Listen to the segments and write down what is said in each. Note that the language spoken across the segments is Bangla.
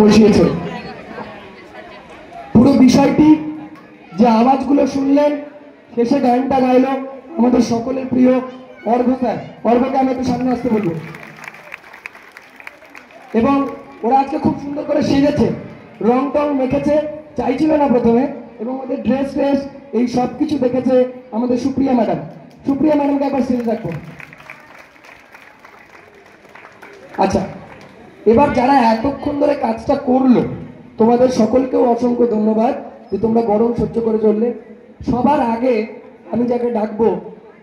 বসিয়েছে। পুরো বিষয়টি যে আওয়াজগুলো শুনলেন, শেষে গানটা গাইল আমাদের সকলের প্রিয় অর্ঘ স্যার। অর্ঘকে আমি একটু সামনে আসতে বলবো। এবং ওরা আজকে খুব সুন্দর করে সেজেছে, রং টং মেখেছে, চাইছিল না প্রথমে, এবং ওদের ড্রেস ট্রেস এই সব কিছু দেখেছে আমাদের সুপ্রিয়া ম্যাডাম। সুপ্রিয়া ম্যাডামকে একবার সেজে রাখবো। আচ্ছা, এবার যারা এতক্ষণ ধরে কাজটা করলো তোমাদের সকলকেও অসংখ্য ধন্যবাদ যে তোমরা গরম সহ্য করে চললে। সবার আগে আমি যাকে ডাকবো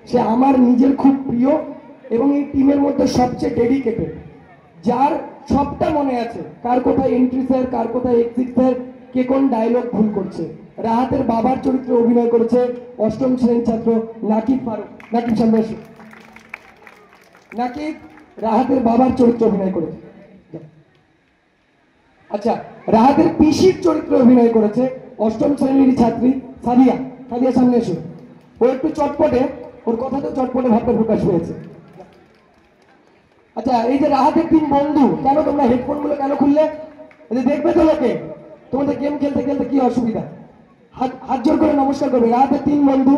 সে আমার নিজের খুব প্রিয় এবং এই টিমের মধ্যে সবচেয়ে ডেডিকেটেড, যার সবটা মনে আছে, কার কোথায় এন্ট্রি স্যার, কার কোথায় এক্সিট স্যার, কে কোন ডায়লগ ভুল করছে। রাহাতের বাবার চরিত্রে অভিনয় করেছে অষ্টম শ্রেণীর ছাত্র নাকিব ফারুক। নাকিব সামনে এসো। নাকিব রাহাতের বাবার চরিত্রে অভিনয় করেছে। আচ্ছা, রাহাতের পিসির চরিত্রে অভিনয় করেছে অষ্টম শ্রেণীর ছাত্রী সাদিয়া। সাদিয়া সামনে এসো। ও একটু চটপটে, ওর কথাতেও চটপটে ভাবটা প্রকাশ হয়েছে। আচ্ছা, এই যে রাহাতের তিন বন্ধু, কেন তোমরা হেডফোন গুলো কেন খুললে? দেখবে তো লোকে তোমাদের গেম খেলতে খেলতে কি অসুবিধা। হাত জোর করে নমস্কার করবে। রাহাতের তিন বন্ধু,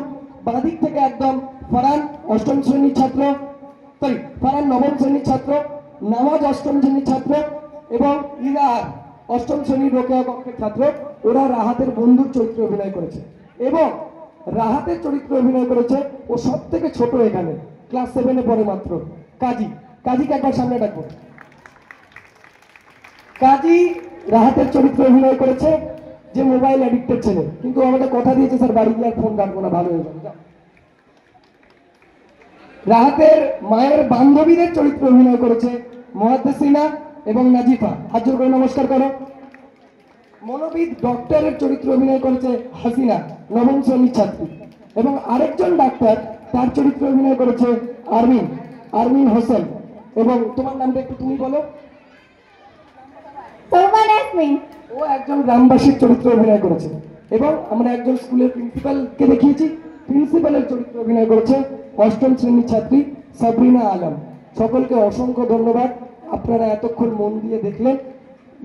বাঁদিক থেকে একদম ফারহান অষ্টম শ্রেণীর ছাত্র, ফারহান নবম শ্রেণীর ছাত্র, নামাজ অষ্টম শ্রেণীর ছাত্র এবং ইরাহার অষ্টম শ্রেণীর রোকেয়া কক্ষের ছাত্র। ওরা রাহাতের বন্ধুর চরিত্রে অভিনয় করেছে এবং রাহাতের চরিত্রে অভিনয় করেছে ও সব থেকে ছোট, এখানে ক্লাস 7-এ পড়ে মাত্র, কাজী। কাজীকে একবার সামনে ডাকবো। কাজী রাহাতের চরিত্রে অভিনয় করেছে যে মোবাইল অ্যাডিক্টেড ছেলে, কিন্তু আমাদের কথা দিয়েছে স্যার বাড়ি গিয়ে আর ফোন কাটবো না, ভালো হয়ে যাবে। রাহাতের মায়ের বান্ধবীদের চরিত্রে অভিনয় করেছে মুহাদ্দিসিনা এবং নাজিফা। হাত জোর করে নমস্কার করো। মনোবিদ ডক্টরের চরিত্রে অভিনয় করেছে হাসিনা, নবম শ্রেণীর ছাত্রী। এবং আরেকজন ডাক্তার, তার চরিত্রে অভিনয় করেছে আরমিন হোসেন। এবং তোমার নামটা একটু তুমি বলো। ও একজন গ্রামবাসীর চরিত্রে অভিনয় করেছে। এবং আমরা একজন স্কুলের প্রিন্সিপালকে দেখিয়েছি, প্রিন্সিপালের চরিত্রে অভিনয় করেছে অষ্টম শ্রেণীর ছাত্রী সাবরিনা আলম। সকলকে অসংখ্য ধন্যবাদ, আপনারা এতক্ষণ মন দিয়ে দেখলেন।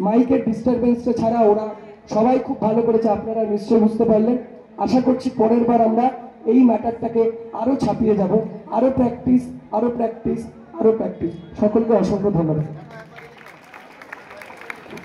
মাইকের ডিস্টারবেন্সটা ছাড়া ওরা সবাই খুব ভালো করেছে, আপনারা নিশ্চয়ই বুঝতে পারলেন। আশা করছি পরের বার আমরা এই ম্যাটারটাকে আরো ছাপিয়ে যাব। আরো প্র্যাকটিস, আরো প্র্যাকটিস, আরো প্র্যাকটিস। সকলকে অসংখ্য ধন্যবাদ।